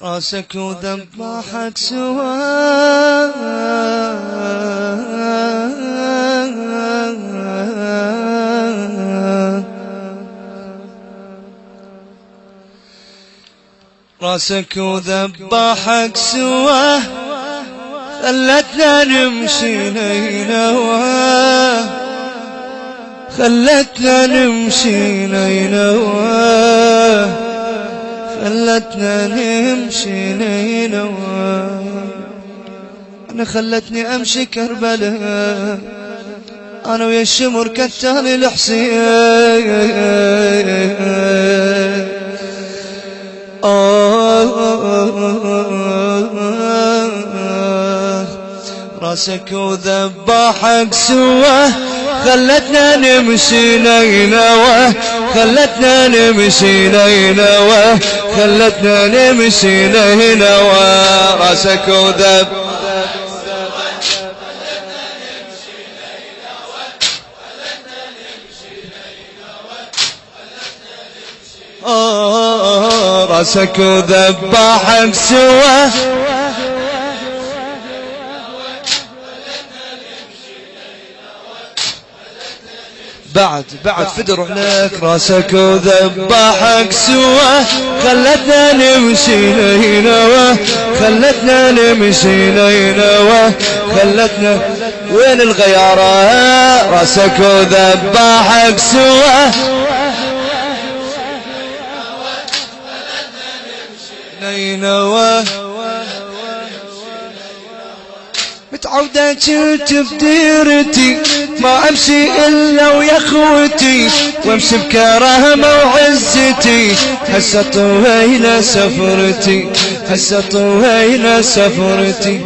راسك وذبحك سوا راسك وذبحك سوا خلتنا نمشي نينواه خلتنا نمشي نينواه خلتنا نمشي نينواه أنا خلتني أمشي كربلاء أنا ويا الشمر كتالي الحسين راسك وذبحك سوا خلتنا نمشي نينواه خلتنا نمشي نينواه خلتنا نمشي نينواه راسك وذبحك راسك وذبحك سوا بعد فدر لك راسك وذبحك سوا خلتنا نمشي نينواه خلتنا نمشي نينواه خلتنا وين الغيارة راسك وذبحك سوا نينواه متعودة كنت بديرتي ما امشي الا ويا اخوتي وامشي بكرامة وعزتي هسه طويلة سفرتي هسه طويلة سفرتي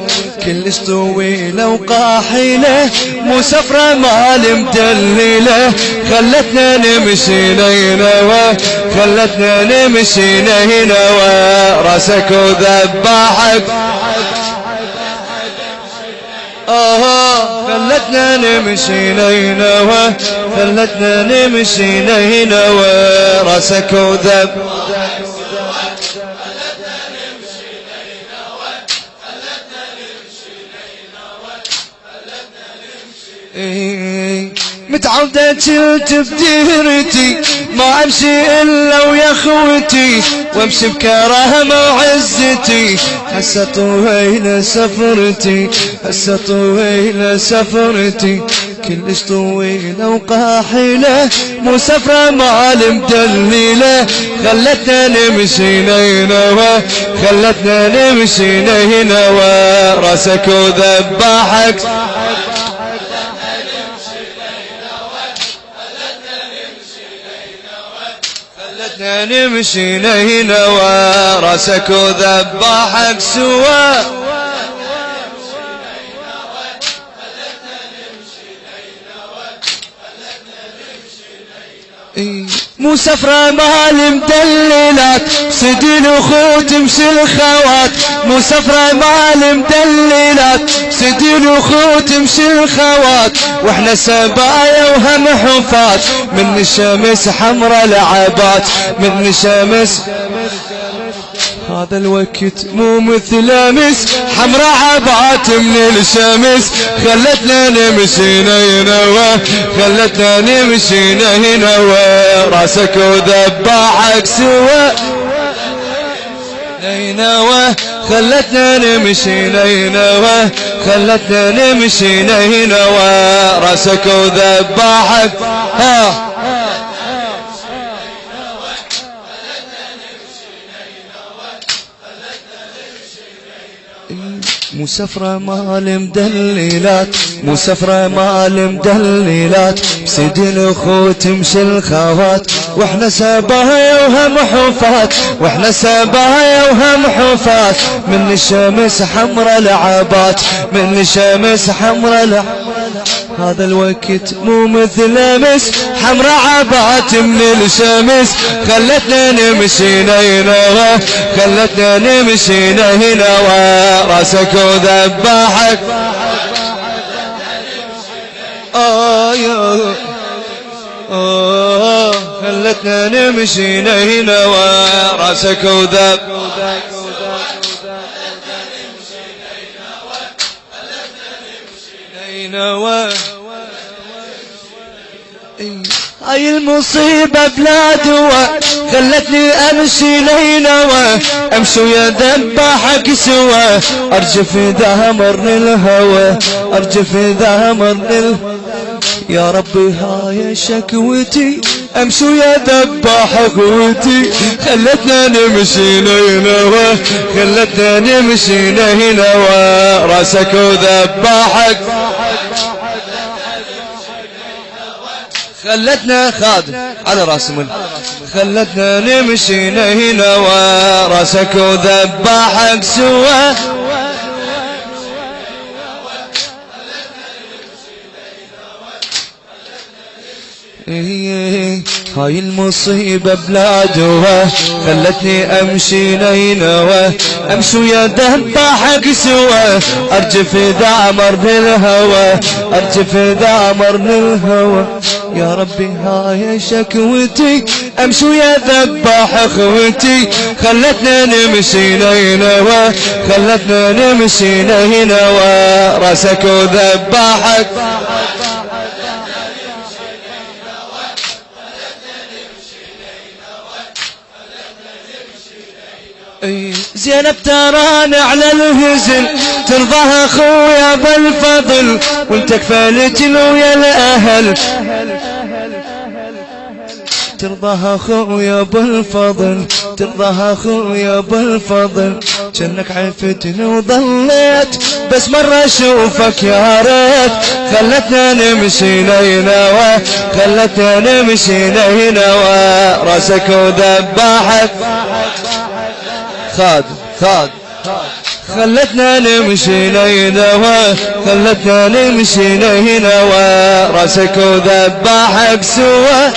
كلش طويلة وقاحلة مو سفرة مال مدللة خلتنا نمشي نينواه خلتنا نمشي نينواه راسك وذبحك خلتنا نمشي نينواه خلتنا نمشي نينواه راسك وذبحك متعودة كنت بديرتي ما امشي الا ويا اخوتي وامشي بكرامة وعزتي هسه طويلة سفرتي هسه طويلة سفرتي كلش طويلة وقاحلة مو سفرة مال مدللة خلتنا نمشي نينواه خلتنا نمشي نينواه راسك وذبحك خلتنا نمشي نينواه راسك وذبحك سوا مو سفرة مال مدللات سدين وخوت مشي الخوات مو سفرة مال مدللات سدين وخوت مشي الخوات واحنا سبايا وهم حفات من الشمس حمرا لعبات من الشمس هذا الوقت مو مثل امس حمرا عبات من الشمس خلتنا نمشي نينواه خلتنا نمشي نينواه راسك وذبحك سوا نينواه خلتنا نمشي نينواه خلتنا نمشي نينواه راسك وذبحك مو سفرة مال مدللات مو سفرة مال مدللات بسدين اخوت مشي الخوات واحنا سبايا وهم حفات واحنا سبايا وهم حفات من الشمس حمرا لعبات من الشمس حمرا لعبات هذا الوقت مو مثل امس حمرا عبات من الشمس خلتنا نمشي نينواه خلتنا نمشي نينواه راسك وذبحك خلتنا نمشي نينواه راسك وذبحك نينوى. هاي المصيبة بلا دواء خلتني امشي نينوى، امشي ويا ذباحك سوا، ارجف اذا مرني الهوى، ارجف اذا مرني الهوى. يا ربي هاي شكوتي، امشي ويا ذباحك وتي، خلتنا نمشي نينوى، خلتنا نمشي نينوى. راسك وذباحك خلتنا خادم على راس من، خلتنا نمشي نينوى، راسك وذباحك سوا. هاي المصيبة بلا دواء خلتني امشي نينوى، امشي ويا ذباحك سوا، ارجف اذا مرني الهوى، ارجف اذا مرني الهوى. يا ربي هاي شكوتي، امشي ويا ذباح اخوتي، خلتنا نمشي نينوى، خلتنا نمشي نينوى. راسك وذباحك زينب تراني على الهزل، ترضاها اخويا بالفضل، وانت كفالت ويا الاهل، ترضاها اخويا بالفضل، ترضاها اخويا بالفضل. جنك عفتني وضليت بس مرة اشوفك يا ريت، خلتنا نمشي نينوى، خلتنا نمشي نينوى. راسك وذباحك خاد خاد، خلتنا نمشي نينوى، خلتنا نمشي نينوى. راسك وذباحك سوا.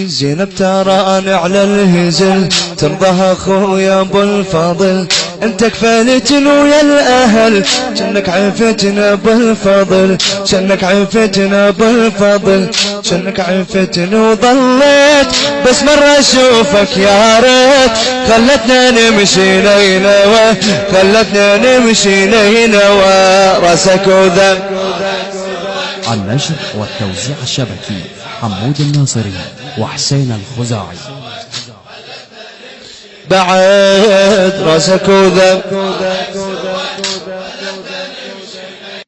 زينب تراني على الهزل، ترضاها اخويا بالفضل، انت كفالتنا ويا الاهل، جنك عفتنا بالفضل، جنك عفتنا بالفضل، جنك عفتنا وضليت بس مرة اشوفك يا ريت، خلتنا نمشي نينوى، خلتنا نمشي نينوى. راسك وذب. النشر والتوزيع الشبكي حمود الناصري وحسين الخزاعي. بعد راسك وذب